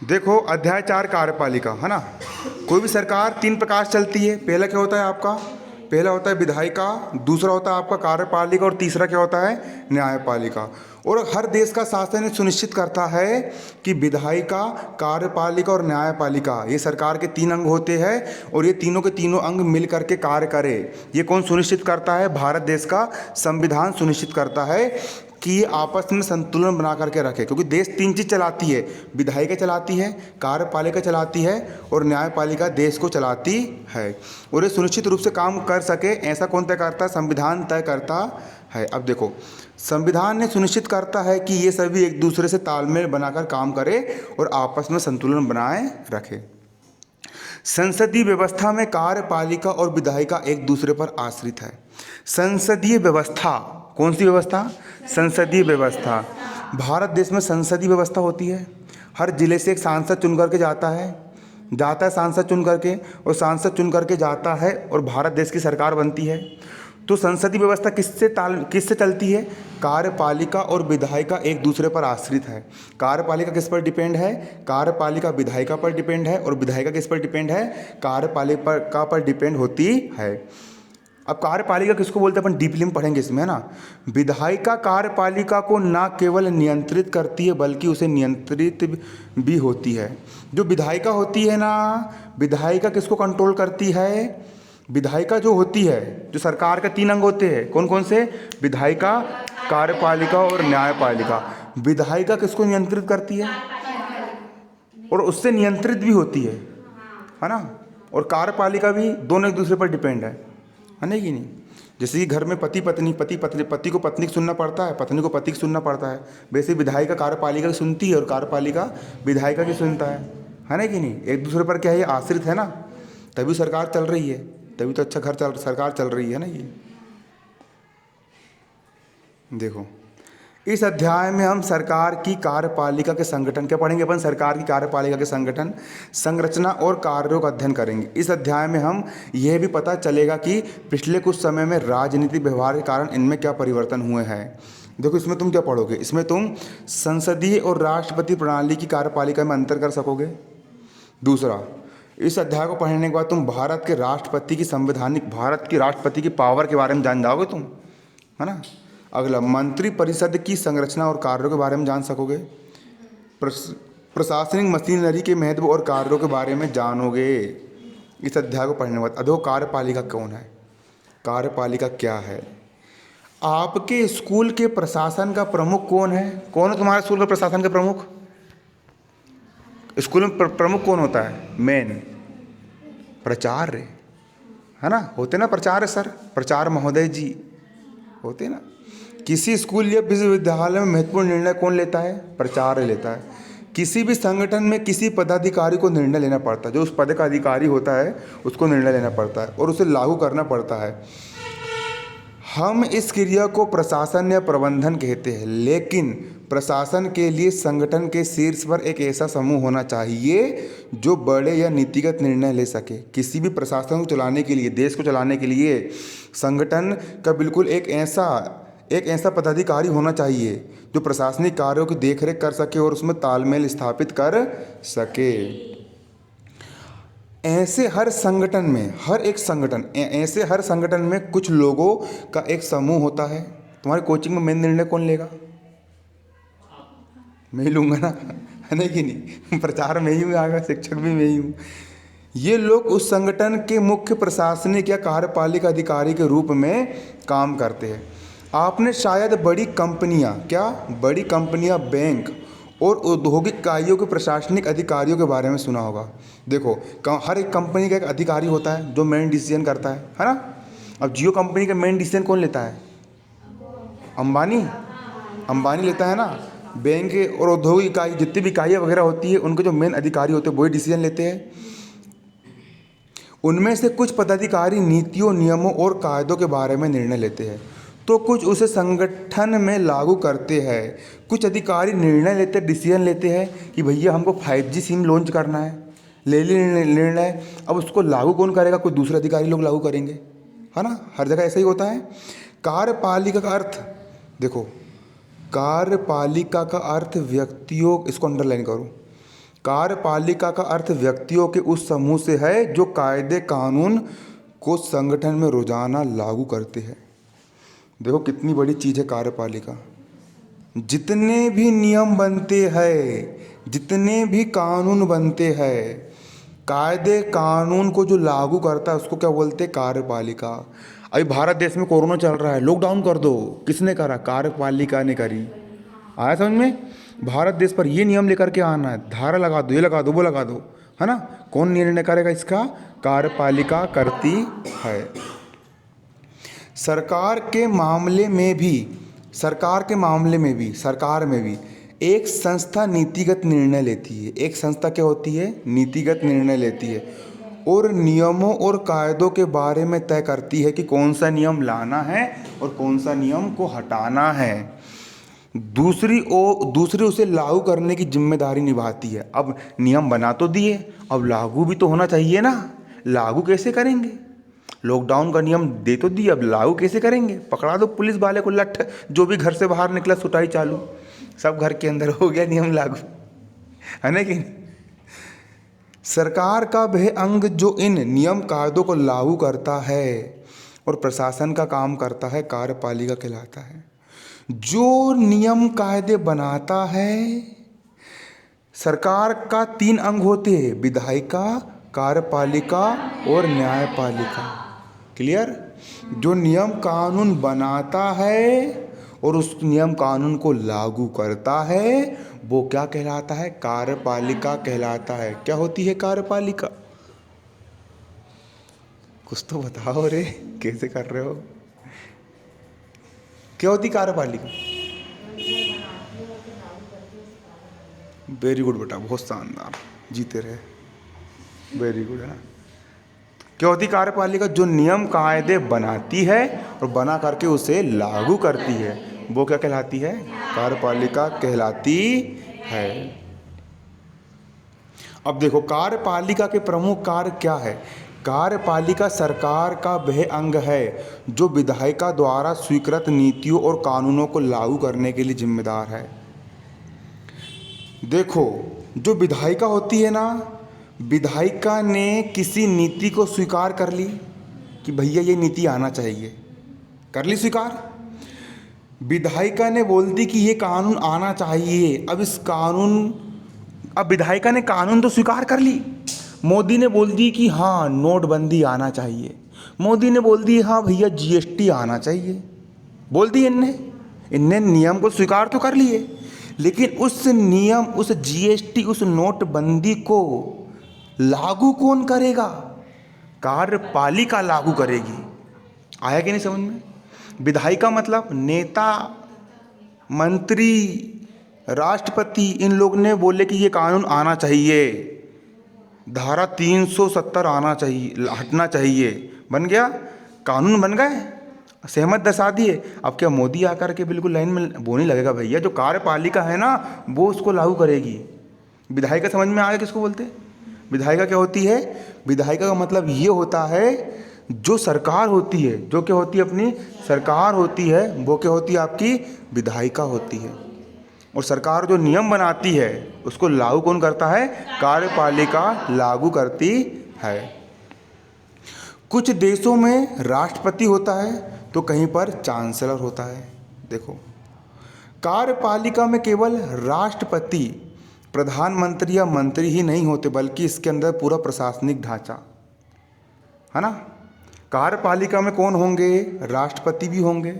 देखो, अध्याय 4 कार्यपालिका है ना। कोई भी सरकार 3 प्रकार से चलती है। पहला क्या होता है आपका? पहला होता है विधायिका, दूसरा होता है आपका कार्यपालिका और तीसरा क्या होता है? न्यायपालिका। और हर देश का शासन ये सुनिश्चित करता है कि विधायिका, कार्यपालिका और न्यायपालिका ये सरकार के 3 अंग होते हैं और ये तीनों के तीनों अंग मिल करके कार्य करें। ये कौन सुनिश्चित करता है? भारत देश का संविधान सुनिश्चित करता है कि ये आपस में संतुलन बना करके रखे, क्योंकि देश 3 चीज़ चलाती है। विधायिका चलाती है, कार्यपालिका चलाती है और न्यायपालिका देश को चलाती है। और ये सुनिश्चित रूप से काम कर सके, ऐसा कौन तय करता है? संविधान तय करता है। अब देखो, संविधान ने सुनिश्चित करता है कि ये सभी एक दूसरे से तालमेल बनाकर काम करे और आपस में संतुलन बनाए रखे। संसदीय व्यवस्था में कार्यपालिका और विधायिका एक दूसरे पर आश्रित है। संसदीय व्यवस्था, कौन सी व्यवस्था? संसदीय व्यवस्था। भारत देश में संसदीय व्यवस्था होती है। हर जिले से एक सांसद चुन करके जाता है सांसद चुन करके, और सांसद चुन करके जाता है और भारत देश की सरकार बनती है। तो संसदीय व्यवस्था किससे चलती है? कार्यपालिका और विधायिका एक दूसरे पर आश्रित है। कार्यपालिका किस पर डिपेंड है? कार्यपालिका विधायिका पर डिपेंड है और विधायिका किस पर डिपेंड है? कार्यपालिका पर डिपेंड होती है। अब कार्यपालिका किसको बोलते हैं अपन डीपली में पढ़ेंगे इसमें, है ना। विधायिका कार्यपालिका को न केवल नियंत्रित करती है बल्कि उसे नियंत्रित भी होती है। जो विधायिका होती है ना, विधायिका किसको कंट्रोल करती है? विधायिका जो होती है, जो सरकार के 3 अंग होते हैं, कौन कौन से? विधायिका, कार्यपालिका और न्यायपालिका। विधायिका किसको नियंत्रित करती है और उससे नियंत्रित भी होती है ना। और कार्यपालिका भी, दोनों एक दूसरे पर डिपेंड है ना कि नहीं। जैसे कि घर में पति को पत्नी को सुनना पड़ता है, पत्नी को पति को सुनना पड़ता है, वैसे विधायिका कार्यपालिका की सुनती है और कार्यपालिका विधायिका की सुनता है ना कि नहीं। एक दूसरे पर क्या है? ये आश्रित है ना, तभी सरकार चल रही है, तभी तो अच्छा सरकार चल रही है ना। ये देखो, इस अध्याय में हम सरकार की कार्यपालिका के संगठन, क्या पढ़ेंगे अपन? सरकार की कार्यपालिका के संगठन, संरचना और कार्यों का अध्ययन करेंगे। इस अध्याय में हम यह भी पता चलेगा कि पिछले कुछ समय में राजनीतिक व्यवहार के कारण इनमें क्या परिवर्तन हुए हैं। देखो, इसमें तुम क्या पढ़ोगे? इसमें तुम संसदीय और राष्ट्रपति प्रणाली की कार्यपालिका में अंतर कर सकोगे। दूसरा, इस अध्याय को पढ़ने के बाद तुम भारत के राष्ट्रपति की पावर के बारे में जान जाओगे तुम, है ना। अगला, मंत्रिपरिषद की संरचना और कार्यों के बारे में जान सकोगे। प्रशासनिक मशीनरी के महत्व और कार्यों के बारे में जानोगे इस अध्याय को पढ़ने के बाद। अधो, कार्यपालिका कौन है? कार्यपालिका क्या है? आपके स्कूल के प्रशासन का प्रमुख कौन है? कौन है तुम्हारे स्कूल का प्रशासन का प्रमुख? स्कूल में प्रमुख कौन होता है? मेन प्राचार्य, है ना, होते ना प्राचार्य सर, प्राचार्य महोदय जी होते ना। किसी स्कूल या विश्वविद्यालय में महत्वपूर्ण निर्णय कौन लेता है? प्राचार्य लेता है। किसी भी संगठन में किसी पदाधिकारी को निर्णय लेना पड़ता है, जो उस पद का अधिकारी होता है उसको निर्णय लेना पड़ता है और उसे लागू करना पड़ता है। हम इस क्रिया को प्रशासन या प्रबंधन कहते हैं, लेकिन प्रशासन के लिए संगठन के शीर्ष पर एक ऐसा समूह होना चाहिए जो बड़े या नीतिगत निर्णय ले सके। किसी भी प्रशासन को चलाने के लिए, देश को चलाने के लिए संगठन का बिल्कुल एक ऐसा पदाधिकारी होना चाहिए जो प्रशासनिक कार्यों की देखरेख कर सके और उसमें तालमेल स्थापित कर सके। ऐसे हर संगठन में कुछ लोगों का एक समूह होता है। तुम्हारी कोचिंग में मेन निर्णय कौन लेगा? मैं ही लूँगा ना, है ना कि नहीं। प्रचार में ही हूँ, आगे शिक्षक भी मैं ही हूँ। ये लोग उस संगठन के मुख्य प्रशासनिक या कार्यपालिका अधिकारी के रूप में काम करते हैं। आपने शायद बड़ी कंपनियां, बैंक और औद्योगिक इकाइयों के प्रशासनिक अधिकारियों के बारे में सुना होगा। देखो, हर एक कंपनी का एक अधिकारी होता है जो मेन डिसीजन करता है ना। अब जियो कंपनी का मेन डिसीजन कौन लेता है? अंबानी लेता है ना। बैंक और औद्योगिक इकाई, जितनी भी इकाइयाँ वगैरह होती है, उनके जो मेन अधिकारी होते हैं वही डिसीजन लेते हैं। उनमें से कुछ पदाधिकारी नीतियों, नियमों और कायदों के बारे में निर्णय लेते हैं, तो कुछ उसे संगठन में लागू करते हैं। कुछ अधिकारी निर्णय लेते, डिसीजन लेते हैं कि भैया हमको 5G सिम लॉन्च करना है, ले निर्णय। अब उसको लागू कौन करेगा? कोई दूसरे अधिकारी लोग लागू करेंगे, है ना। हर जगह ऐसा ही होता है। कार्यपालिका का अर्थ देखो, कार्यपालिका का अर्थ व्यक्तियों, इसको अंडरलाइन करो, कार्यपालिका का अर्थ व्यक्तियों के उस समूह से है जो कायदे कानून को संगठन में रोजाना लागू करते हैं। देखो कितनी बड़ी चीज़ है कार्यपालिका। जितने भी नियम बनते हैं, जितने भी कानून बनते हैं, कायदे कानून को जो लागू करता है उसको क्या बोलते हैं? कार्यपालिका। अभी भारत देश में कोरोना चल रहा है, लॉकडाउन कर दो, किसने करा? कार्यपालिका ने करी। आया समझ में? भारत देश पर ये नियम लेकर के आना है, धारा लगा दो, ये लगा दो, वो लगा दो, है ना? कौन निर्णय करेगा इसका? कार्यपालिका करती है। सरकार में भी एक संस्था नीतिगत निर्णय लेती है। एक संस्था क्या होती है? नीतिगत निर्णय लेती है और नियमों और कायदों के बारे में तय करती है कि कौन सा नियम लाना है और कौन सा नियम को हटाना है। दूसरी उसे लागू करने की जिम्मेदारी निभाती है। अब नियम बना तो दिए, अब लागू भी तो होना चाहिए ना। लागू कैसे करेंगे? लॉकडाउन का नियम दे तो दिए, अब लागू कैसे करेंगे? पकड़ा दो पुलिस वाले को, लठ, जो भी घर से बाहर निकला सुटाई चालू, सब घर के अंदर हो गया नियम लागू, है ना कि नहीं? सरकार का वह अंग जो इन नियम कायदों को लागू करता है और प्रशासन का काम करता है, कार्यपालिका कहलाता है। जो नियम कायदे बनाता है, सरकार का 3 अंग होते हैं, विधायिका, कार्यपालिका और न्यायपालिका। क्लियर? जो नियम कानून बनाता है और उस नियम कानून को लागू करता है वो क्या कहलाता है? कार्यपालिका कहलाता है। क्या होती है कार्यपालिका? कुछ तो बताओ रे, कैसे कर रहे हो? क्या होती कार्यपालिका? वेरी गुड बेटा, बहुत शानदार, जीते रहे, वेरी गुड है। क्या होती कार्यपालिका? जो नियम कायदे बनाती है और बना करके उसे लागू करती है, वो क्या कहलाती है? कार्यपालिका कहलाती है। अब देखो कार्यपालिका के प्रमुख कार्य क्या है। कार्यपालिका सरकार का वह अंग है जो विधायिका द्वारा स्वीकृत नीतियों और कानूनों को लागू करने के लिए जिम्मेदार है। देखो जो विधायिका होती है ना, विधायिका ने किसी नीति को स्वीकार कर ली कि भैया ये नीति आना चाहिए, कर ली स्वीकार। विधायिका ने बोल दी कि ये कानून आना चाहिए। अब विधायिका ने कानून तो स्वीकार कर ली। मोदी ने बोल दी कि हाँ नोटबंदी आना चाहिए, मोदी ने बोल दी हाँ भैया जीएसटी आना चाहिए, बोल दी इनने नियम को स्वीकार तो कर लिए, लेकिन उस नियम, उस जीएसटी, उस नोटबंदी को लागू कौन करेगा? कार्यपालिका लागू करेगी। आया कि नहीं समझ में? विधायिका मतलब नेता, मंत्री, राष्ट्रपति, इन लोग ने बोले कि ये कानून आना चाहिए, धारा 370 आना चाहिए, हटना चाहिए, बन गया कानून, बन गए, सहमत दर्शा दिए। अब क्या मोदी आकर के बिल्कुल लाइन में वो नहीं लगेगा भैया, जो कार्यपालिका है ना वो उसको लागू करेगी। विधायिका समझ में आ गया किसको बोलते हैं? विधायिका क्या होती है? विधायिका का मतलब ये होता है जो सरकार होती है, जो क्या होती है, अपनी सरकार होती है, वो क्या होती है? आपकी विधायिका होती है। और सरकार जो नियम बनाती है उसको लागू कौन करता है? कार्यपालिका लागू करती है। कुछ देशों में राष्ट्रपति होता है तो कहीं पर चांसलर होता है। देखो कार्यपालिका में केवल राष्ट्रपति, प्रधानमंत्री या मंत्री ही नहीं होते, बल्कि इसके अंदर पूरा प्रशासनिक ढांचा है ना। कार्यपालिका में कौन होंगे? राष्ट्रपति भी होंगे,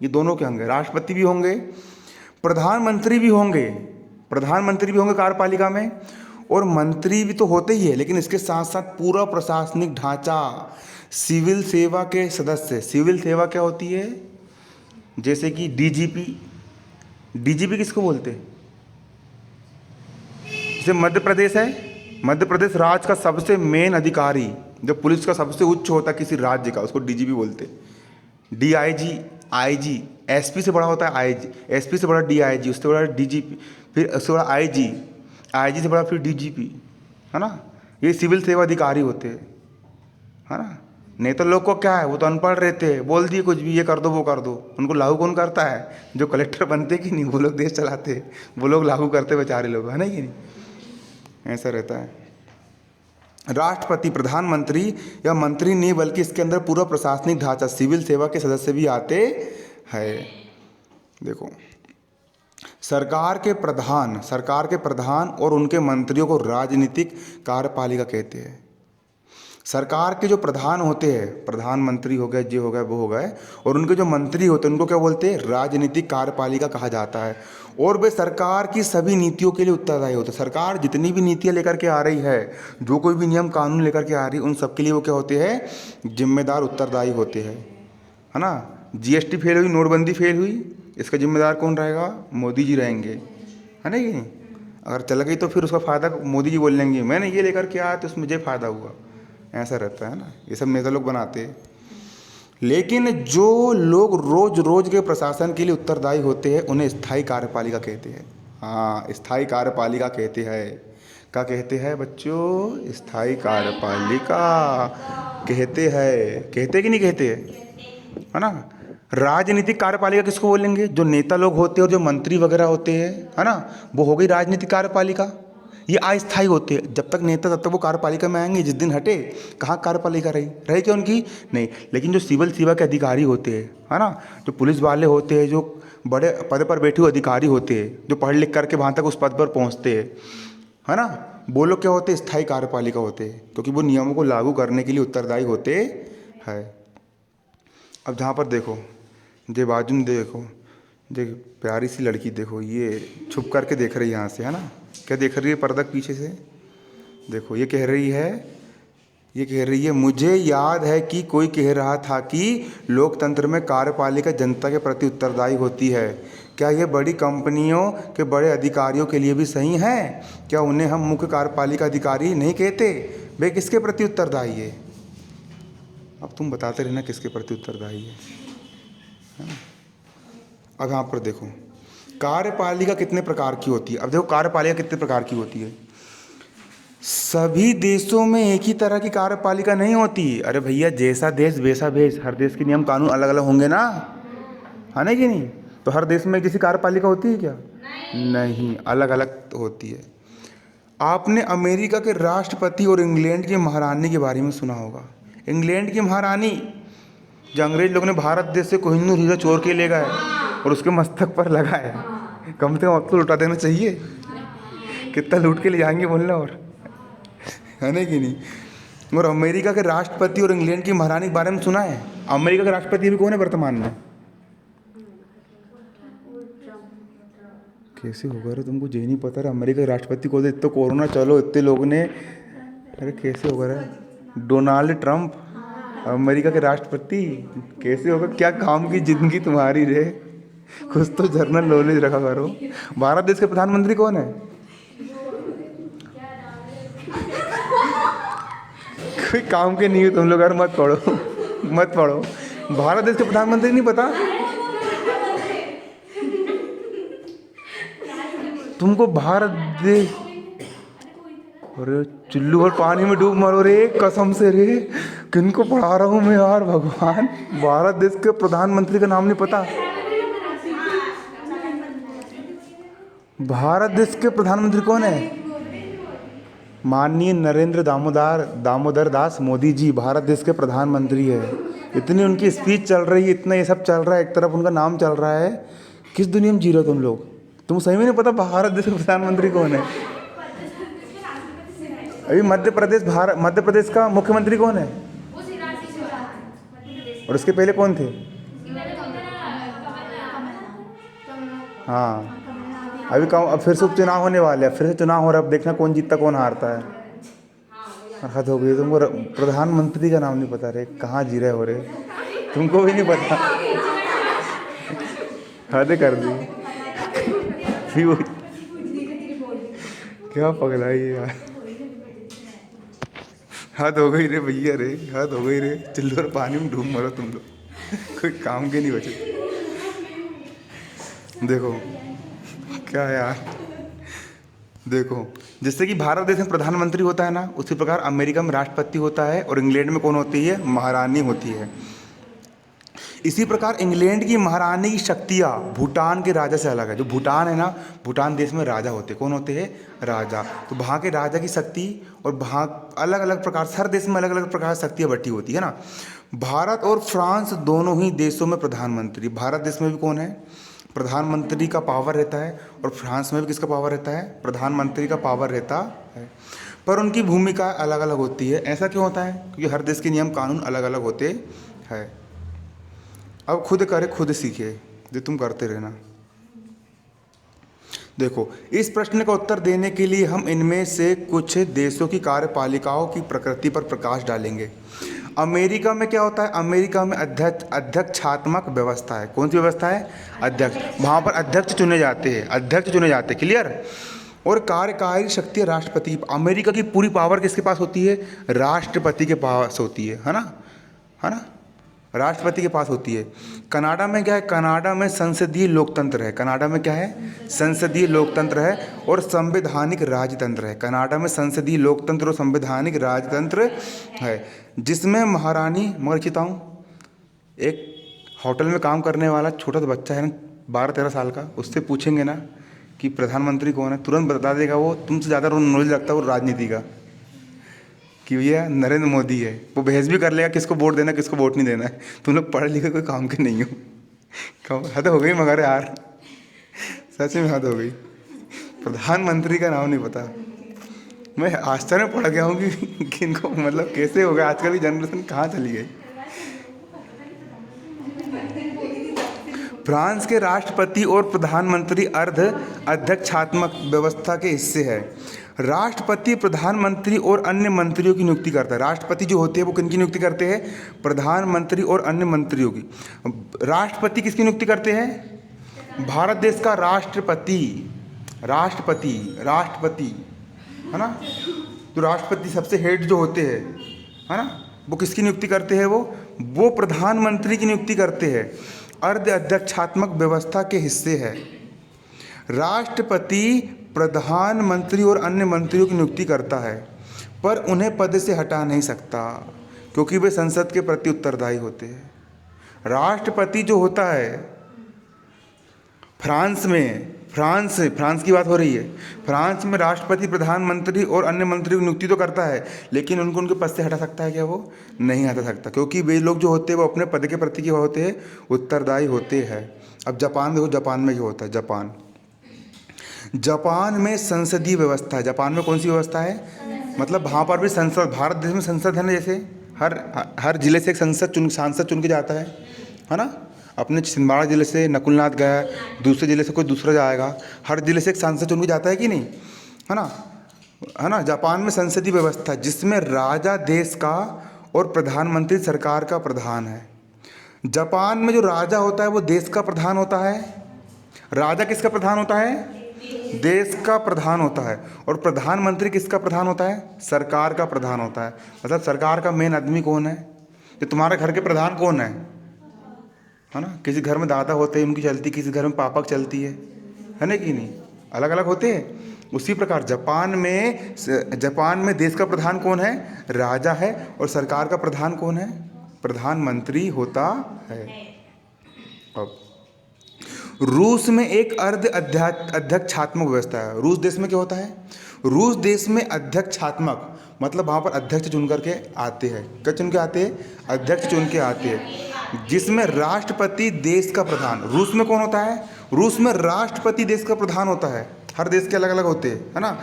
ये दोनों के होंगे, राष्ट्रपति भी होंगे, प्रधानमंत्री भी होंगे, कार्यपालिका में, और मंत्री भी तो होते ही है, लेकिन इसके साथ साथ पूरा प्रशासनिक ढांचा, सिविल सेवा के सदस्य। सिविल सेवा क्या होती है? जैसे कि डीजीपी किसको बोलते हैं? जैसे मध्य प्रदेश है, मध्य प्रदेश राज्य का सबसे मेन अधिकारी, जो पुलिस का सबसे उच्च होता है किसी राज्य का, उसको डीजीपी बोलते हैं। डीआईजी, आईजी, एसपी से बड़ा होता है आईजी, एसपी से बड़ा डीआईजी, उससे बड़ा डीजीपी, फिर उससे बड़ा आईजी, आईजी से बड़ा फिर डीजीपी, है ना। ये सिविल सेवा अधिकारी होते हैं, है ना। नेता लोग को क्या है, वो तो अनपढ़ रहते हैं, बोल दिए कुछ भी, ये कर दो वो कर दो। उनको लागू कौन करता है? जो कलेक्टर बनते कि नहीं, वो लोग देश चलाते हैं, वो लोग लागू करते बेचारे लोग, है ना कि नहीं। ऐसा रहता है। राष्ट्रपति, प्रधानमंत्री या मंत्री नहीं, बल्कि इसके अंदर पूरा प्रशासनिक ढांचा, सिविल सेवा के सदस्य भी आते हैं। देखो, सरकार के प्रधान और उनके मंत्रियों को राजनीतिक कार्यपालिका कहते हैं। सरकार के जो प्रधान होते हैं, प्रधानमंत्री हो गए, ये हो गए, वो हो गए, और उनके जो मंत्री होते हैं उनको क्या बोलते हैं? राजनीतिक कार्यपालिका कहा जाता है। और वे सरकार की सभी नीतियों के लिए उत्तरदायी होते हैं। सरकार जितनी भी नीतियाँ लेकर के आ रही है, जो कोई भी नियम कानून लेकर के आ रही है, उन सब के लिए वो क्या होते हैं? जिम्मेदार, उत्तरदायी होते हैं, है ना। जीएसटी फेल हुई, नोटबंदी फेल हुई, इसका जिम्मेदार कौन रहेगा? मोदी जी रहेंगे, है ना। ये अगर चल गई तो फिर उसका फ़ायदा मोदी जी बोल लेंगे, मैंने ये लेकर के आया तो उसमें मुझे फ़ायदा हुआ। ऐसा रहता है ना, ये सब नेता लोग बनाते हैं। लेकिन जो लोग रोज रोज के प्रशासन के लिए उत्तरदायी होते हैं उन्हें स्थायी कार्यपालिका कहते हैं। हाँ, स्थायी कार्यपालिका कहते हैं। क्या कहते हैं बच्चों? स्थायी कार्यपालिका कहते हैं। कहते कि नहीं कहते, है ना। राजनीतिक कार्यपालिका किसको बोलेंगे? जो नेता लोग होते हैं और जो मंत्री वगैरह होते हैं, है ना, वो हो गई राजनीतिक कार्यपालिका। ये अस्थायी होते हैं, जब तक नेता तब तक वो कार्यपालिका में आएंगे, जिस दिन हटे कहाँ कार्यपालिका रही क्या उनकी? नहीं। लेकिन जो सिविल सेवा के अधिकारी होते हैं, है ना, जो पुलिस वाले होते हैं, जो बड़े पद पर बैठे हुए अधिकारी होते हैं, जो पढ़ लिख करके वहाँ तक उस पद पर पहुँचते हैं, है ना, वो लोग क्या होते हैं? स्थायी कार्यपालिका होते हैं, क्योंकि वो नियमों को लागू करने के लिए उत्तरदायी होते हैं। अब जहाँ पर देखो, जे बाजू में देखो, देख प्यारी सी लड़की, देखो ये छुप करके देख रही है यहाँ से, है ना। क्या देख रही है पर्दा के पीछे से? देखो, ये कह रही है मुझे याद है कि कोई कह रहा था कि लोकतंत्र में कार्यपालिका जनता के प्रति उत्तरदायी होती है। क्या ये बड़ी कंपनियों के बड़े अधिकारियों के लिए भी सही है? क्या उन्हें हम मुख्य कार्यपालिका अधिकारी नहीं कहते? वे किसके प्रति उत्तरदायी है? अब तुम बताते रहना किसके प्रति उत्तरदायी है। अब यहाँ पर देखो, कार्यपालिका कितने प्रकार की होती है। अब देखो, कार्यपालिका कितने प्रकार की होती है। सभी देशों में एक ही तरह की कार्यपालिका नहीं होती। अरे भैया, जैसा देश वैसा भेष, हर देश के नियम कानून अलग अलग होंगे ना, है ना कि नहीं। तो हर देश में किसी कार्यपालिका होती है क्या? नहीं, अलग अलग होती है। आपने अमेरिका के राष्ट्रपति और इंग्लैंड की महारानी के बारे में सुना होगा। इंग्लैंड की महारानी, जो अंग्रेज लोगों ने भारत देश से कोहिनूर हीरा चोर के ले गए और उसके मस्तक पर लगाए, कम से कम अब तो लुटा देना चाहिए। कितना लूट के ले जाएंगे बोलना, और है ना कि नहीं। और अमेरिका के राष्ट्रपति और इंग्लैंड की महारानी के बारे में सुना है। अमेरिका का राष्ट्रपति अभी कौन है वर्तमान में? कैसे होगा रे, तुमको ये नहीं पता रे? अमेरिका के राष्ट्रपति को इतना कोरोना चलो, इतने लोगों ने, अरे कैसे होगा रे? डोनाल्ड ट्रंप अमेरिका के राष्ट्रपति कैसे होगा? क्या काम की जिंदगी तुम्हारी रे, कुछ तो जर्नल नॉलेज रखा करो। भारत देश के प्रधानमंत्री कौन है? कोई काम के नहीं हो तुम लोग यार, मत पढ़ो। भारत देश के प्रधानमंत्री नहीं पता तुमको? भारत देश, अरे चुल्लू और पानी में डूब मरो रे, कसम से रे, किनको पढ़ा रहा हूँ मैं यार, भगवान। भारत देश के प्रधानमंत्री का नाम नहीं पता? भारत देश के प्रधानमंत्री कौन है? माननीय नरेंद्र दामोदर दास मोदी जी भारत देश के प्रधानमंत्री है। इतनी उनकी स्पीच चल रही है, इतना ये सब चल रहा है, एक तरफ उनका नाम चल रहा है। किस दुनिया में जी रहे हो तुम लोग? तुम सही में नहीं पता भारत देश के प्रधानमंत्री कौन है? अभी मध्य प्रदेश का मुख्यमंत्री कौन है? और उसके पहले कौन थे? हाँ, अभी अब फिर से उपचुनाव होने वाले हैं, फिर से चुनाव हो रहा है। अब देखना कौन जीतता कौन हारता है। हद हो गई, तुमको प्रधानमंत्री का नाम नहीं पता रे, कहाँ जी रहे हो रे, तुमको भी नहीं पता। हद कर दी। क्या पगलाई यार, हद हो गई रे भैया रे, हद हो गई रे। चिल्लर पानी में डूब मरो तुम लोग, कोई काम के नहीं बचे। देखो क्या यार, देखो जैसे कि भारत देश में प्रधानमंत्री होता है ना, उसी प्रकार अमेरिका में राष्ट्रपति होता है और इंग्लैंड में कौन होती है? महारानी होती है। इसी प्रकार इंग्लैंड की महारानी की शक्तियाँ भूटान के राजा से अलग है। जो भूटान है ना, भूटान देश में राजा होते, कौन होते हैं? राजा। तो वहाँ के राजा की शक्ति और वहाँ अलग अलग प्रकार से, हर देश में अलग अलग प्रकार से शक्तियाँ बटी होती है ना। भारत और फ्रांस दोनों ही देशों में प्रधानमंत्री, भारत देश में भी कौन है? प्रधानमंत्री का पावर रहता है, और फ्रांस में भी किसका पावर रहता है? प्रधानमंत्री का पावर रहता है। पर उनकी भूमिका अलग अलग होती है। ऐसा क्यों होता है? क्योंकि हर देश के नियम कानून अलग अलग होते हैं। अब खुद करे खुद सीखे, जो तुम करते रहना। देखो, इस प्रश्न का उत्तर देने के लिए हम इनमें से कुछ देशों की कार्यपालिकाओं की प्रकृति पर प्रकाश डालेंगे। अमेरिका में क्या होता है? अमेरिका में अध्यक्षात्मक व्यवस्था है। कौन सी व्यवस्था है? अध्यक्ष। वहाँ पर अध्यक्ष चुने जाते हैं, अध्यक्ष चुने जाते हैं, क्लियर। और कार्यकारी शक्ति राष्ट्रपति की। अमेरिका की पूरी पावर किसके पास होती है? राष्ट्रपति के पास होती है ना, है ना, राष्ट्रपति के पास होती है। कनाडा में क्या है? कनाडा में संसदीय लोकतंत्र है। कनाडा में क्या है? संसदीय लोकतंत्र है और संवैधानिक राजतंत्र है। कनाडा में संसदीय लोकतंत्र और संवैधानिक राजतंत्र है, जिसमें महारानी, मगर चिताऊँ, एक होटल में काम करने वाला छोटा सा बच्चा है ना, 12-13 साल का, उससे पूछेंगे ना कि प्रधानमंत्री कौन है, तुरंत बता देगा वो, तुमसे ज़्यादा नॉलेज रखता है वो राजनीति का, कि भैया नरेंद्र मोदी है। वो बहस भी कर लेगा किसको वोट देना, किसको वोट नहीं देना है। तुम लोग पढ़े लिखे कोई काम के नहीं हो। हद हो गई मगर यार, सच में हद हो गई। प्रधानमंत्री का नाम नहीं पता। मैं आश्चर्य में पड़ गया हूँ कि इनको मतलब कैसे हो गया, आजकल की जनरेशन कहाँ चली गई। फ्रांस के राष्ट्रपति और प्रधानमंत्री अर्ध अध्यक्षात्मक व्यवस्था के हिस्से है। राष्ट्रपति प्रधानमंत्री और अन्य मंत्रियों की नियुक्ति करता है। राष्ट्रपति जो होते हैं वो किनकी नियुक्ति करते हैं? प्रधानमंत्री और अन्य मंत्रियों की। राष्ट्रपति किसकी नियुक्ति करते हैं? भारत देश का राष्ट्रपति, राष्ट्रपति, राष्ट्रपति, है ना। तो राष्ट्रपति सबसे हेड जो होते हैं, है ना, वो किसकी नियुक्ति करते हैं? वो प्रधानमंत्री की नियुक्ति करते हैं। अर्ध अध्यक्षात्मक व्यवस्था के हिस्से है। राष्ट्रपति प्रधानमंत्री और अन्य मंत्रियों की नियुक्ति करता है, पर उन्हें पद से हटा नहीं सकता, क्योंकि वे संसद के प्रति उत्तरदायी होते हैं। राष्ट्रपति जो होता है फ्रांस की बात हो रही है। फ्रांस में राष्ट्रपति प्रधानमंत्री और अन्य मंत्रियों की नियुक्ति तो करता है, लेकिन उनको उनके पद से हटा सकता है क्या? वो नहीं हटा सकता, क्योंकि वे लोग जो होते हैं वो अपने पद के प्रति क्या होते हैं? उत्तरदायी होते हैं। अब जापान देखो, जापान में क्या होता है? जापान में संसदीय व्यवस्था है। जापान में कौन सी व्यवस्था है? मतलब वहाँ पर भी संसद, भारत देश में संसद है ना, जैसे हर जिले से एक सांसद चुन के जाता है ना। अपने छिंदवाड़ा जिले से नकुलनाथ गया, दूसरे जिले से कोई दूसरा जाएगा, हर जिले से एक सांसद चुन के जाता है कि नहीं, है ना। जापान में संसदीय व्यवस्था है, जिसमें राजा देश का और प्रधानमंत्री सरकार का प्रधान है। जापान में जो राजा होता है वो देश का प्रधान होता है। राजा किसका प्रधान होता है? देश का प्रधान होता है। और प्रधानमंत्री किसका प्रधान होता है? सरकार का प्रधान होता है। मतलब सरकार का मेन आदमी कौन है? कि तुम्हारे घर के प्रधान कौन है ना। किसी घर में दादा होते हैं, उनकी चलती, किसी घर में पापा की चलती है ना कि नहीं, अलग अलग होते हैं। उसी प्रकार जापान में देश का प्रधान कौन है? राजा है। और सरकार का प्रधान कौन है? प्रधानमंत्री होता है। अब रूस में एक अर्ध अध्यक्षात्मक व्यवस्था है। रूस देश में क्या होता है? रूस देश में अध्यक्षात्मक मतलब वहाँ पर अध्यक्ष चुन करके आते हैं। क्या चुन के आते हैं? अध्यक्ष चुन के आते हैं, जिसमें राष्ट्रपति देश का प्रधान। रूस में कौन होता है? रूस में राष्ट्रपति देश का प्रधान होता है। हर देश के अलग अलग होते हैं, है ना।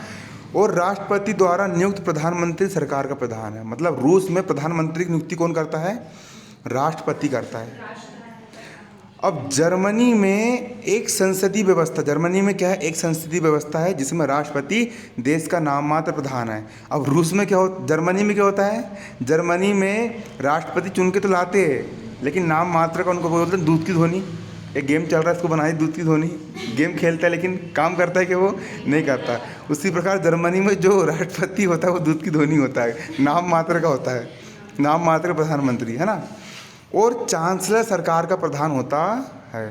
और राष्ट्रपति द्वारा नियुक्त प्रधानमंत्री सरकार का प्रधान है। मतलब रूस में प्रधानमंत्री की नियुक्ति कौन करता है? राष्ट्रपति करता है। अब जर्मनी में एक संसदीय व्यवस्था, जर्मनी में क्या है? एक संसदीय व्यवस्था है, जिसमें राष्ट्रपति देश का नाम मात्र प्रधान है। अब रूस में क्या हो, जर्मनी में क्या होता है? जर्मनी में राष्ट्रपति चुन के तो लाते हैं, लेकिन नाम मात्र का उनको बोलते हैं दूध की धोनी। एक गेम चल रहा है, इसको बनाई दूध की धोनी। गेम खेलता है लेकिन काम करता है कि वो नहीं करता। उसी प्रकार जर्मनी में जो राष्ट्रपति होता है वो दूध की धोनी होता है, नाम मात्र का होता है, नाम मात्र प्रधानमंत्री, है ना। और चांसलर सरकार का प्रधान होता है।